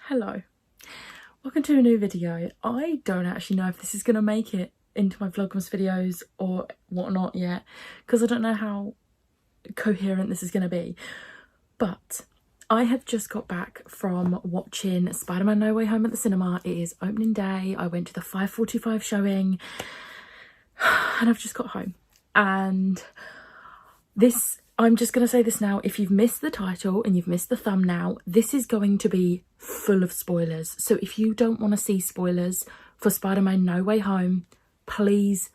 Hello, welcome to a new video. I don't actually know if this is going to make it into my Vlogmas videos or whatnot yet, because I don't know how coherent this is going to be, but I have just got back from watching Spider-Man No Way Home at the cinema. It is opening day. I went to the 5:45 showing and I've just got home, and I'm just going to say this now, if you've missed the title and you've missed the thumbnail, this is going to be full of spoilers. So if you don't want to see spoilers for Spider-Man No Way Home, please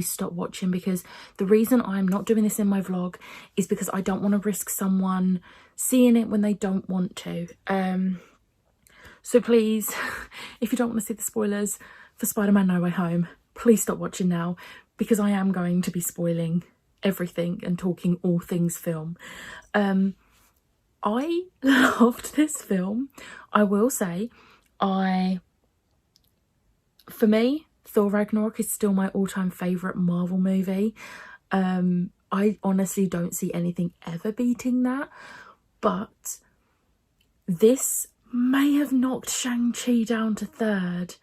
stop watching, because the reason I'm not doing this in my vlog is because I don't want to risk someone seeing it when they don't want to. So please, if you don't want to see the spoilers for Spider-Man No Way Home, please stop watching now, because I am going to be spoiling everything and talking all things film. I loved this film. I will say, for me, Thor Ragnarok is still my all-time favourite Marvel movie. I honestly don't see anything ever beating that, but this may have knocked Shang-Chi down to third,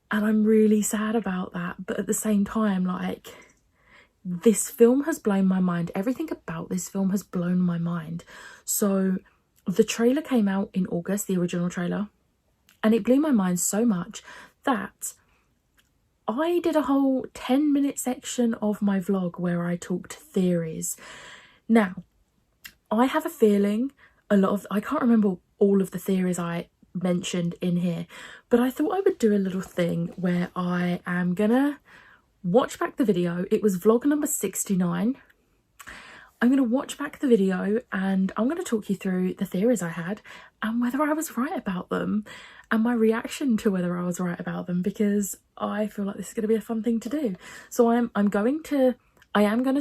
and I'm really sad about that. But at the same time, like, this film has blown my mind. Everything about this film has blown my mind. So the trailer came out in August, the original trailer, and it blew my mind so much that I did a whole 10-minute section of my vlog where I talked theories. Now, I have a feeling I can't remember all of the theories I mentioned in here, but I thought I would do a little thing where I am gonna watch back the video. It was vlog number 69. I'm going to watch back the video and I'm going to talk you through the theories I had and whether I was right about them and my reaction to whether I was right about them, because I feel like this is going to be a fun thing to do. So I am going to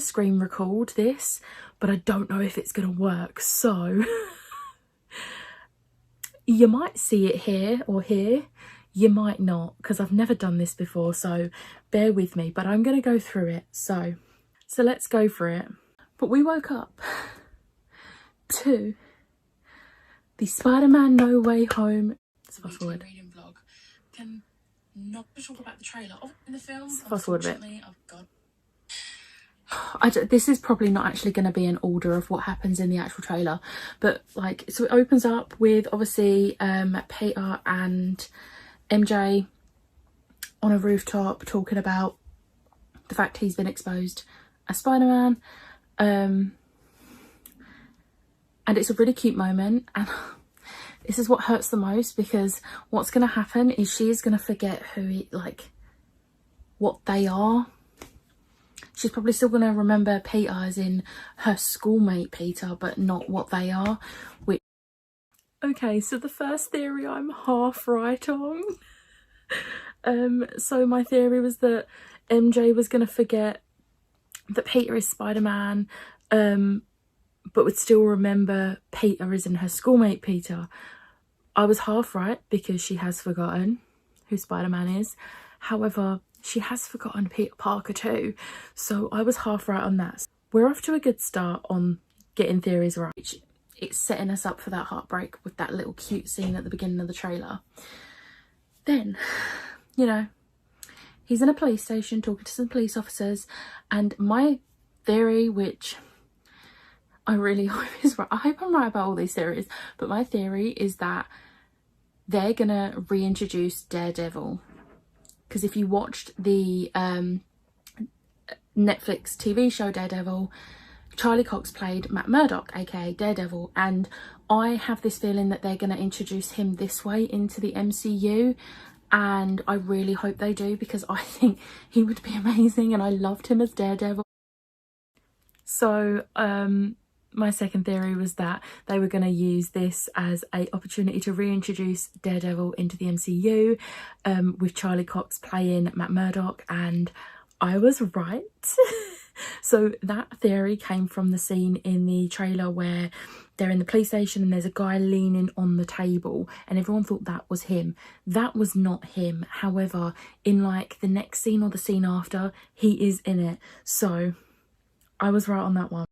screen record this, but I don't know if it's going to work. So you might see it here or here. You might not, because I've never done this before, so bear with me, but I'm going to go through it. So let's go for it. But we woke up to the Spider-Man No Way Home. Fast forward. Vlog. Can not talk about the trailer in the film. Fast forward a bit. This is probably not actually going to be an order of what happens in the actual trailer, but like, so it opens up with obviously Peter and MJ on a rooftop talking about the fact he's been exposed as Spider-Man, and it's a really cute moment, and this is what hurts the most, because what's going to happen is she's going to forget what they are. She's probably still going to remember Peter as in her schoolmate Peter, but not what they are. Okay, so the first theory I'm half right on. So my theory was that MJ was going to forget that Peter is Spider-Man, but would still remember Peter as in her schoolmate Peter. I was half right, because she has forgotten who Spider-Man is. However, she has forgotten Peter Parker too, so I was half right on that. We're off to a good start on getting theories right. It's setting us up for that heartbreak with that little cute scene at the beginning of the trailer. Then, you know, he's in a police station talking to some police officers, and my theory, which I really hope is right, I hope I'm right about all these theories, but my theory is that they're gonna reintroduce Daredevil, because if you watched the Netflix TV show Daredevil, Charlie Cox played Matt Murdock, aka Daredevil, and I have this feeling that they're going to introduce him this way into the MCU, and I really hope they do, because I think he would be amazing and I loved him as Daredevil. So my second theory was that they were going to use this as an opportunity to reintroduce Daredevil into the MCU, with Charlie Cox playing Matt Murdock, and I was right. So that theory came from the scene in the trailer where they're in the police station and there's a guy leaning on the table, and everyone thought that was him. That was not him. However, in like the next scene or the scene after, he is in it. So I was right on that one.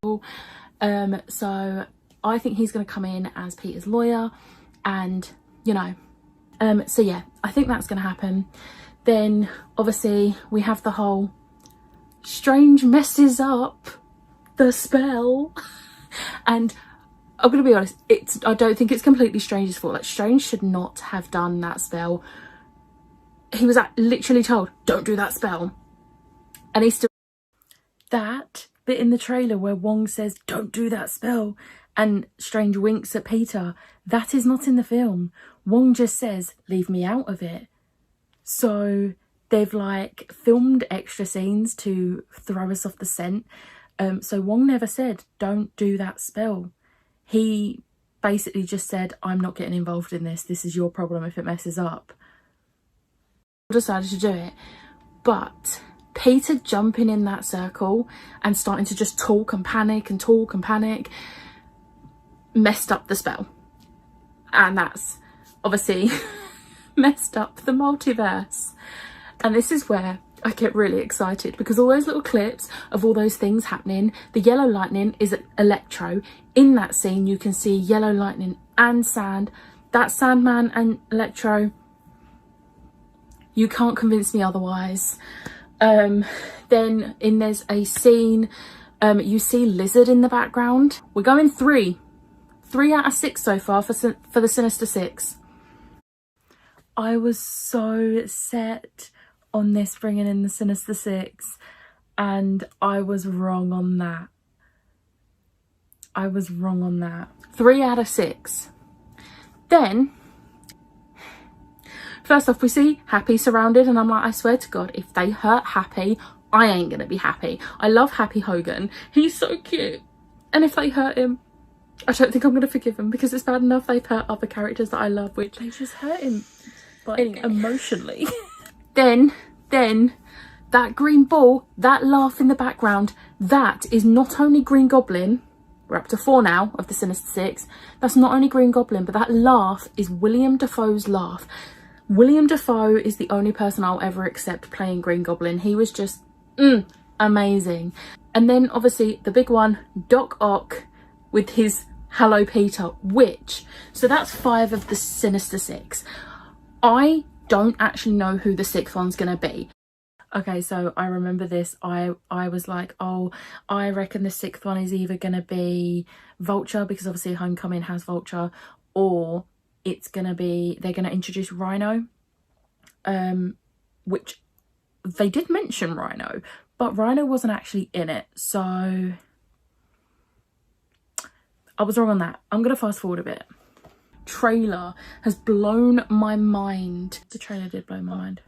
So I think he's going to come in as Peter's lawyer, and you know. So yeah, I think that's going to happen. Then obviously we have the whole Strange messes up the spell. And I'm gonna be honest, I don't think it's completely Strange's fault. Like, Strange should not have done that spell. He was literally told, don't do that spell, and he still. That bit in the trailer where Wong says, don't do that spell, and Strange winks at Peter, that is not in the film. Wong just says, leave me out of it. So they've like filmed extra scenes to throw us off the scent. So Wong never said, don't do that spell. He basically just said, I'm not getting involved in this. This is your problem if it messes up. Decided to do it. But Peter jumping in that circle and starting to just talk and panic and talk and panic messed up the spell. And that's obviously messed up the multiverse. And this is where I get really excited, because all those little clips of all those things happening, the yellow lightning is Electro. In that scene you can see yellow lightning and sand. That's Sandman and Electro. You can't convince me otherwise. Then there's a scene, you see Lizard in the background. We're going 3 out of 6 so far for the Sinister Six. I was so set on this bringing in the Sinister Six, and I was wrong on that. 3 out of 6. Then first off, we see Happy surrounded, and I'm like, I swear to God, if they hurt Happy, I ain't gonna be happy. I love Happy Hogan, he's so cute, and if they hurt him, I don't think I'm gonna forgive him, because it's bad enough they've hurt other characters that I love, which they just hurt him like anyway. Emotionally. then that green ball, that laugh in the background, that is not only Green Goblin. We're up to 4 now of the Sinister Six. That's not only Green Goblin, but that laugh is William Dafoe's laugh. William Dafoe is the only person I'll ever accept playing Green Goblin. He was just amazing. And then obviously the big one, Doc Ock with his Hello Peter, so that's 5 of the Sinister Six. I don't actually know who the 6th one's gonna be. Okay, so I remember this. I was like, oh, I reckon the 6th one is either gonna be Vulture, because obviously Homecoming has Vulture, or it's gonna be, they're gonna introduce Rhino, which they did mention Rhino, but Rhino wasn't actually in it, so I was wrong on that. I'm gonna fast forward a bit. Trailer has blown my mind. The trailer did blow my mind.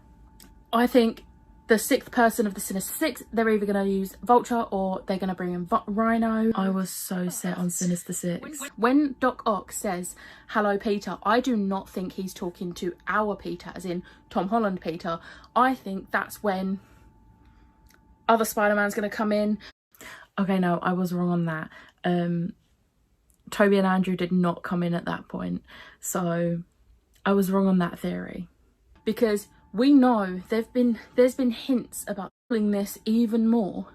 I think the 6th person of the Sinister Six, they're either going to use Vulture or they're going to bring in Rhino. I was so set on Sinister Six. When Doc Ock says, hello Peter, I do not think he's talking to our Peter, as in Tom Holland Peter. I think that's when other Spider-Man's going to come in. Okay, no, I was wrong on that. Toby and Andrew did not come in at that point, so I was wrong on that theory, because we know there's been hints about pulling this even more.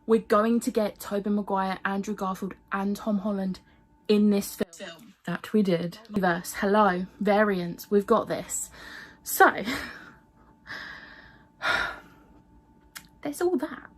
We're going to get Tobey Maguire, Andrew Garfield and Tom Holland in this film. That we did. Universe, hello, variants, we've got this. So there's all that,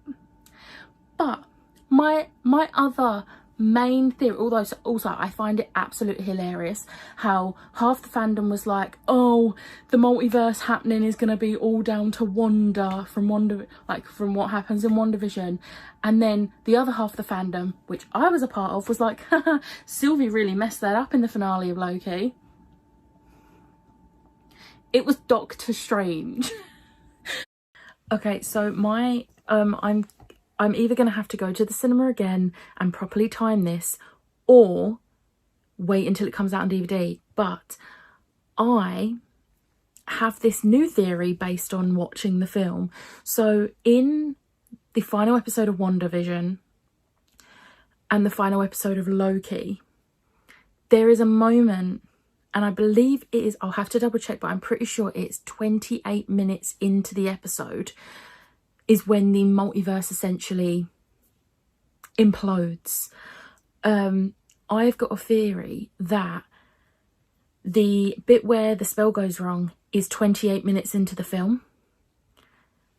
but my other main theory, although also I find it absolutely hilarious how half the fandom was like, oh, the multiverse happening is going to be all down to Wanda from what happens in WandaVision, and then the other half of the fandom, which I was a part of, was like, haha, Sylvie really messed that up in the finale of Loki. It was Doctor Strange. Okay, so I'm either going to have to go to the cinema again and properly time this, or wait until it comes out on DVD. But I have this new theory based on watching the film. So in the final episode of WandaVision and the final episode of Loki, there is a moment, and I believe it is, I'll have to double check, but I'm pretty sure it's 28 minutes into the episode, is when the multiverse essentially implodes. I've got a theory that the bit where the spell goes wrong is 28 minutes into the film.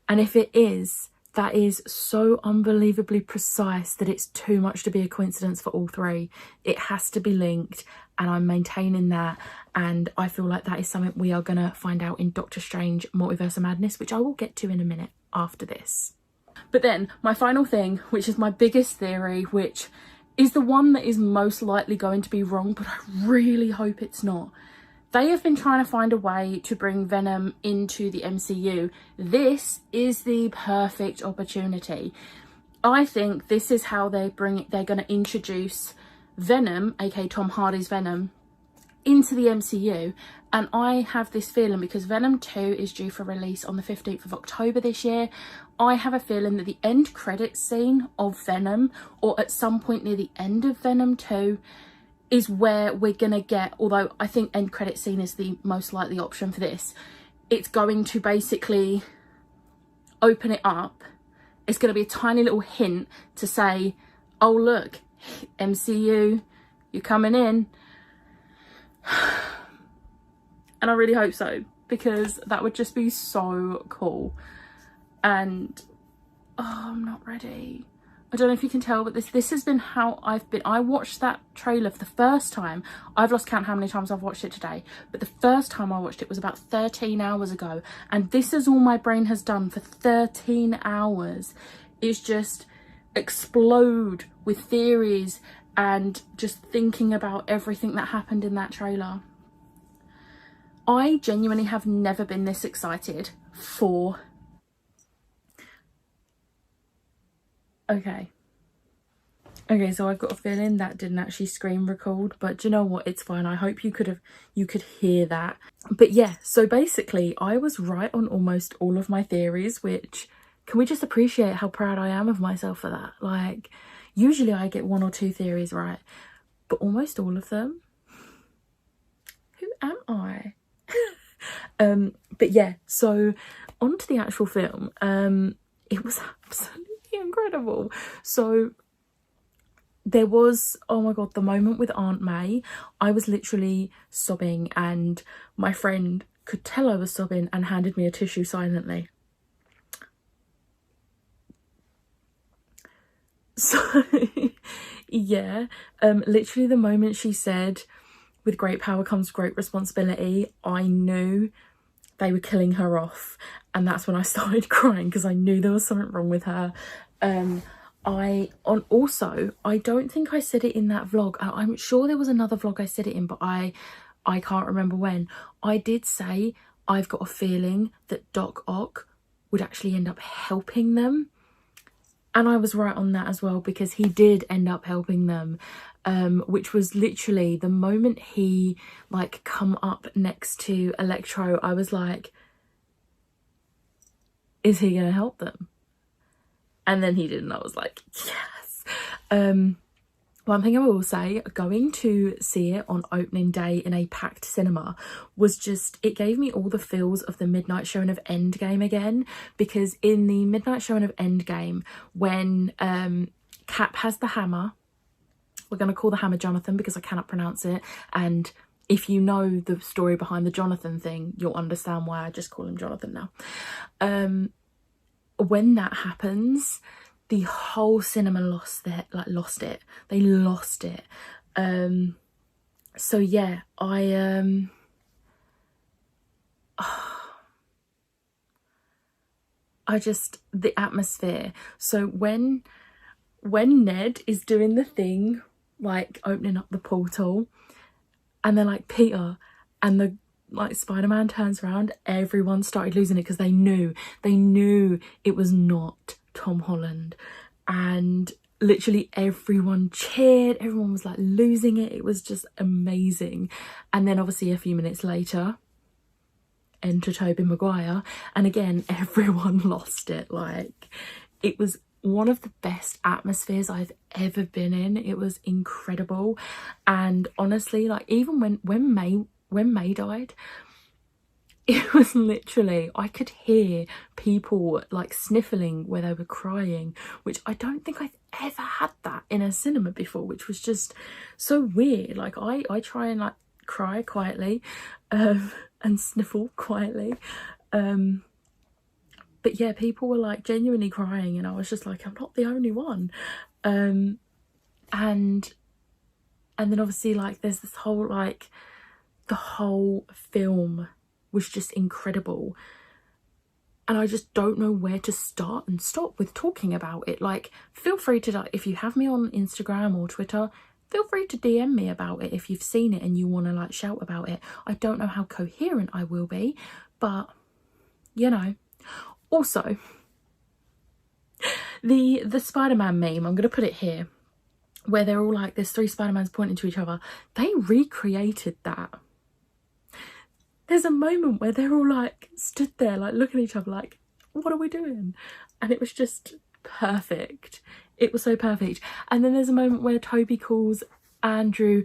And if it is, that is so unbelievably precise that it's too much to be a coincidence for all three. It has to be linked, and I'm maintaining that. And I feel like that is something we are going to find out in Doctor Strange Multiverse of Madness, which I will get to in a minute after this. But then my final thing, which is my biggest theory, which is the one that is most likely going to be wrong, but I really hope it's not. They have been trying to find a way to bring Venom into the MCU. This is the perfect opportunity. I think this is how they're going to introduce Venom, aka Tom Hardy's Venom, into the MCU. And I have this feeling, because Venom 2 is due for release on the 15th of October this year, I have a feeling that the end credits scene of Venom, or at some point near the end of Venom 2, is where we're gonna get, although I think end credit scene is the most likely option for this, it's going to basically open it up. It's gonna be a tiny little hint to say, oh look, MCU, you're coming in. And I really hope so, because that would just be so cool. And oh, I'm not ready. I don't know if you can tell, but this has been how I've been. I watched that trailer for the first time. I've lost count how many times I've watched it today, but the first time I watched it was about 13 hours ago, and this is all my brain has done for 13 hours is just explode with theories and just thinking about everything that happened in that trailer. I genuinely have never been this excited for... Okay, so I've got a feeling that didn't actually screen record, but do you know what? It's fine. I hope you could hear that. But yeah, so basically I was right on almost all of my theories, which, can we just appreciate how proud I am of myself for that? Like, usually I get 1 or 2 theories right, but almost all of them. Who am I? But yeah, so on to the actual film. It was absolutely incredible. So there was, oh my god, the moment with Aunt May, I was literally sobbing, and my friend could tell I was sobbing and handed me a tissue silently. So yeah, literally the moment she said, with great power comes great responsibility, I knew they were killing her off, and that's when I started crying, because I knew there was something wrong with her. Also, I don't think I said it in that vlog. I'm sure there was another vlog I said it in, but I can't remember when. I did say I've got a feeling that Doc Ock would actually end up helping them, and I was right on that as well, because he did end up helping them. Which was literally the moment he like come up next to Electro, I was like, is he gonna help them? And then he did, and I was like, yes. One thing I will say, going to see it on opening day in a packed cinema was just, it gave me all the feels of the midnight showing of Endgame again, because in the midnight showing of Endgame, when Cap has the hammer, we're going to call the hammer Jonathan because I cannot pronounce it, and if you know the story behind the Jonathan thing, you'll understand why I just call him Jonathan now. When that happens, the whole cinema lost it. They lost it. So yeah, the atmosphere. So when Ned is doing the thing, like opening up the portal, and then like Peter and the like Spider-Man turns around, everyone started losing it, because they knew it was not Tom Holland, and literally everyone cheered, everyone was like losing it. It was just amazing. And then obviously a few minutes later, enter Tobey Maguire, and again everyone lost it. Like, it was one of the best atmospheres I've ever been in. It was incredible. And honestly, like, even when May died, it was literally, I could hear people like sniffling where they were crying, which I don't think I've ever had that in a cinema before, which was just so weird. Like, I try and like cry quietly and sniffle quietly. But yeah, people were like genuinely crying, and I was just like, I'm not the only one. And then obviously, like, there's this whole, like, the whole film was just incredible. And I just don't know where to start and stop with talking about it. Like, feel free to, if you have me on Instagram or Twitter, feel free to DM me about it if you've seen it and you want to, like, shout about it. I don't know how coherent I will be, but, you know. Also, the SpiderMan meme, I'm going to put it here, where they're all like, there's 3 Spider-Mans pointing to each other. They recreated that. There's a moment where they're all like stood there, like looking at each other like, what are we doing? And it was just perfect. It was so perfect. And then there's a moment where Toby calls Andrew,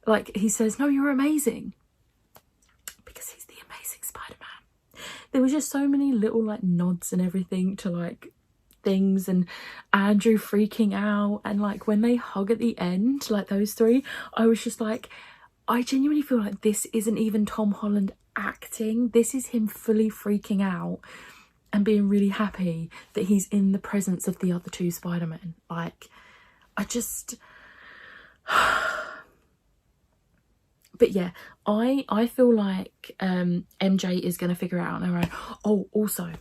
like, he says, no, you're amazing. Because he's the amazing Spider-Man. There was just so many little like nods and everything to like things, and Andrew freaking out, and like when they hug at the end, like those 3, I was just like, I genuinely feel like this isn't even Tom Holland acting. This is him fully freaking out and being really happy that he's in the presence of the other 2 Spider-Men. Like, I just but yeah, I feel like MJ is going to figure it out on her own. Oh, also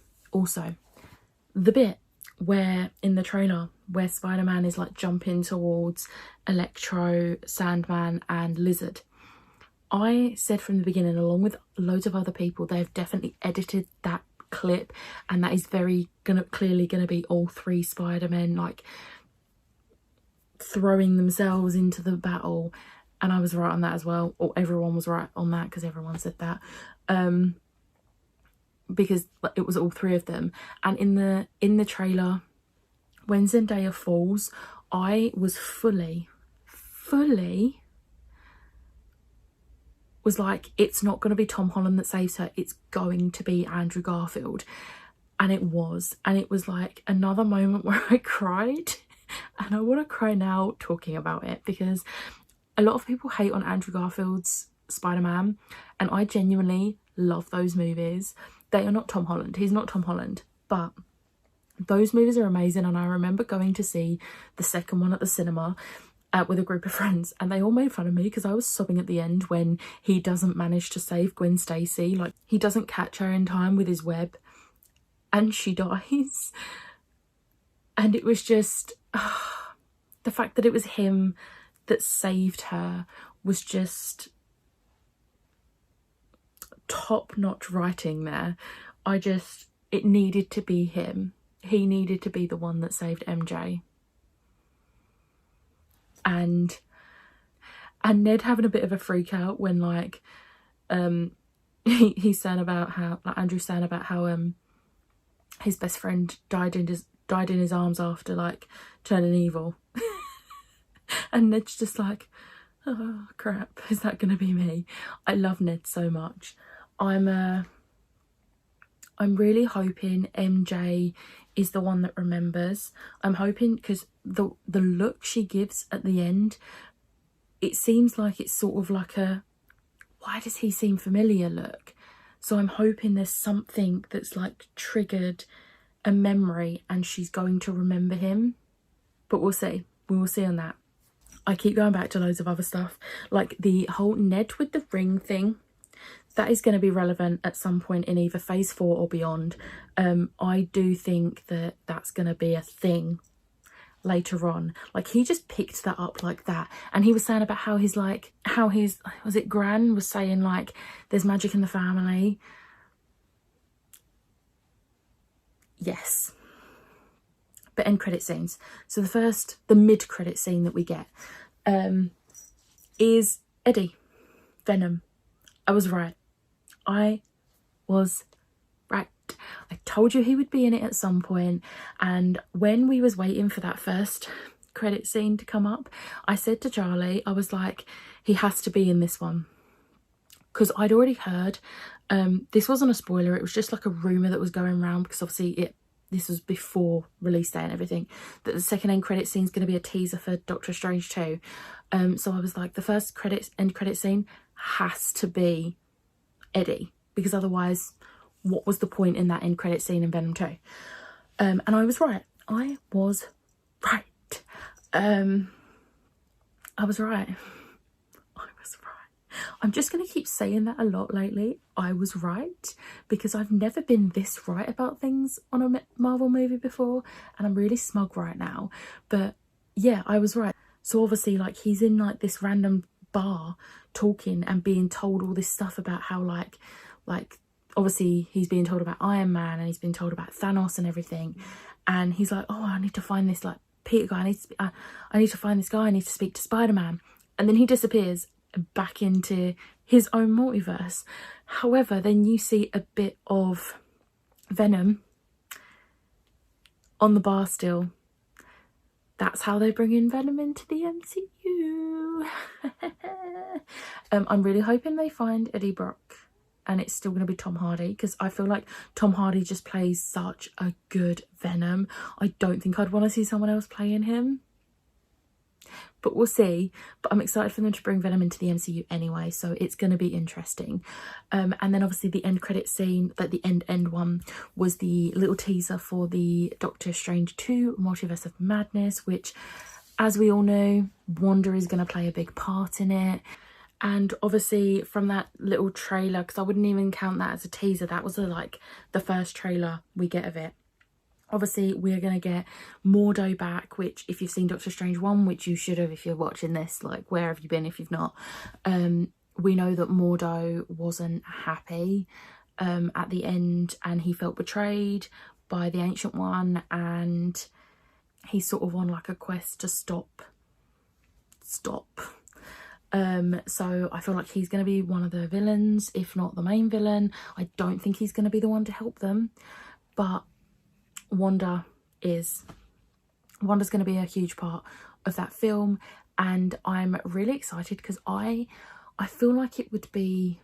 the bit where in the trailer where Spider-Man is like jumping towards Electro, Sandman and Lizard, I said from the beginning, along with loads of other people, they've definitely edited that clip, and that is clearly gonna be all 3 Spider-Men like throwing themselves into the battle. And I was right on that as well, or everyone was right on that, because everyone said that, because it was all 3 of them. And in the trailer, when Zendaya falls, I was fully was like, it's not going to be Tom Holland that saves her, it's going to be Andrew Garfield. And it was like another moment where I cried, and I want to cry now talking about it, because a lot of people hate on Andrew Garfield's Spider-Man, and I genuinely love those movies. They are not Tom Holland, he's not Tom Holland, but those movies are amazing. And I remember going to see the second one at the cinema with a group of friends, and they all made fun of me because I was sobbing at the end when he doesn't manage to save Gwen Stacy. Like, he doesn't catch her in time with his web and she dies. And it was just the fact that it was him that saved her was just top-notch writing there. It needed to be him. He needed to be the one that saved MJ. And Ned having a bit of a freak out when like he's saying about how, like, Andrew's saying about how his best friend died in his arms after like turning evil. And Ned's just like, oh crap, is that gonna be me? I love Ned so much. I'm really hoping MJ is the one that remembers. I'm hoping, because the look she gives at the end, it seems like it's sort of like a, why does he seem familiar look? So I'm hoping there's something that's like triggered a memory and she's going to remember him. But we'll see. We will see on that. I keep going back to loads of other stuff, like the whole Ned with the ring thing. That is going to be relevant at some point in either phase 4 or beyond. I do think that that's going to be a thing later on. Like, he just picked that up like that, and he was saying about how his was it Gran was saying like there's magic in the family. Yes. But end credit scenes. So the mid credit scene that we get is Eddie Venom. I was right. I told you he would be in it at some point. And when we was waiting for that first credit scene to come up, I said to Charlie, I was like, he has to be in this one. Because I'd already heard, this wasn't a spoiler, it was just like a rumour that was going around, because obviously this was before release day and everything, that the second end credit scene is going to be a teaser for Doctor Strange 2. So I was like, the first end credit scene has to be Eddie, because otherwise what was the point in that end credit scene in Venom 2? And I was right. I was right. I was right. I'm just going to keep saying that a lot lately. I was right, because I've never been this right about things on a Marvel movie before, and I'm really smug right now. But yeah, I was right. So obviously, like, he's in like this random bar talking and being told all this stuff about how like obviously he's being told about Iron Man, and he's been told about Thanos and everything, and he's like, oh, I need to find this like Peter guy, I need to find this guy, I need to speak to Spider-Man, and then he disappears back into his own multiverse. However, then you see a bit of Venom on the bar still. That's how they bring in Venom into the MCU. I'm really hoping they find Eddie Brock and it's still going to be Tom Hardy, because I feel like Tom Hardy just plays such a good Venom. I don't think I'd want to see someone else playing him, but we'll see. But I'm excited for them to bring Venom into the MCU anyway, so it's going to be interesting. And then obviously the end credit scene, like the end one, was the little teaser for the Doctor Strange 2 Multiverse of Madness, which, as we all know, Wanda is going to play a big part in it. And obviously from that little trailer, because I wouldn't even count that as a teaser, that was like the first trailer we get of it. Obviously, we're going to get Mordo back, which, if you've seen Doctor Strange 1, which you should have if you're watching this, like, where have you been if you've not? We know that Mordo wasn't happy at the end, and he felt betrayed by the Ancient One, and he's sort of on, like, a quest to stop. So I feel like he's going to be one of the villains, if not the main villain. I don't think he's going to be the one to help them, but Wanda's going to be a huge part of that film, and I'm really excited because I feel like it wouldn't be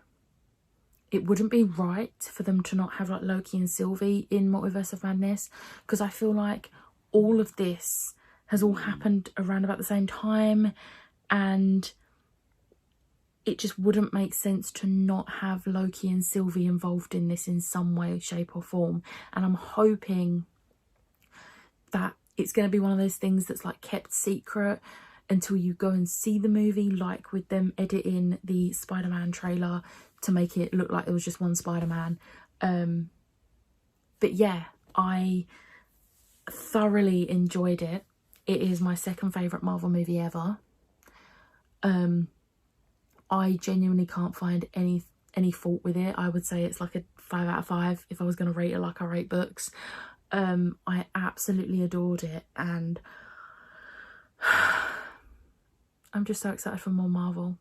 right for them to not have like Loki and Sylvie in Multiverse of Madness, because I feel like all of this has all happened around about the same time, and it just wouldn't make sense to not have Loki and Sylvie involved in this in some way, shape or form. And I'm hoping that it's going to be one of those things that's like kept secret until you go and see the movie, like with them editing the Spider-Man trailer to make it look like it was just one Spider-Man. But yeah, I thoroughly enjoyed it. It is my second favourite Marvel movie ever. I genuinely can't find any fault with it. I would say it's like a 5 out of 5 if I was going to rate it like I rate books. I absolutely adored it, and I'm just so excited for more Marvel.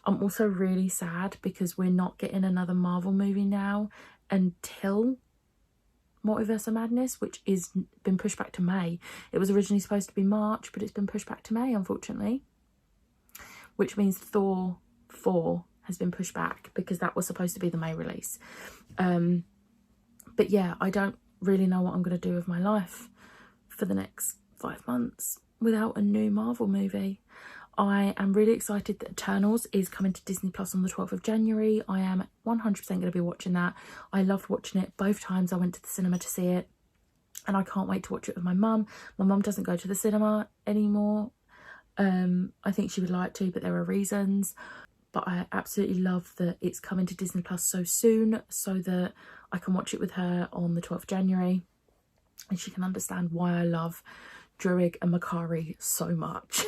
I'm also really sad because we're not getting another Marvel movie now until Multiverse of Madness, which is been pushed back to May. It was originally supposed to be March, but it's been pushed back to May, unfortunately. Which means Thor 4 has been pushed back because that was supposed to be the May release. But yeah, I don't really know what I'm going to do with my life for the next 5 months without a new Marvel movie. I am really excited that Eternals is coming to Disney Plus on the 12th of January. I am 100% going to be watching that. I loved watching it both times I went to the cinema to see it, and I can't wait to watch it with my mum. My mum doesn't go to the cinema anymore. I think she would like to, but there are reasons. But I absolutely love that it's coming to Disney Plus so soon, so that I can watch it with her on the 12th of January, and she can understand why I love Druig and Makari so much.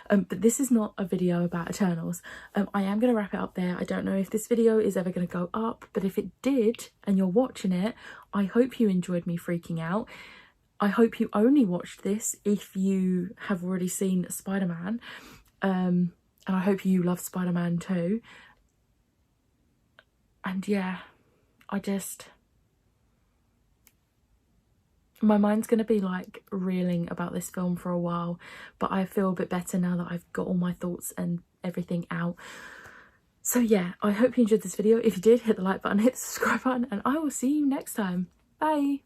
But this is not a video about Eternals. I am going to wrap it up there. I don't know if this video is ever going to go up, but if it did and you're watching it, I hope you enjoyed me freaking out. I hope you only watched this if you have already seen Spider-Man, and I hope you love Spider-Man too. And yeah, my mind's going to be like reeling about this film for a while, but I feel a bit better now that I've got all my thoughts and everything out. So yeah, I hope you enjoyed this video. If you did, hit the like button, hit the subscribe button, and I will see you next time. Bye!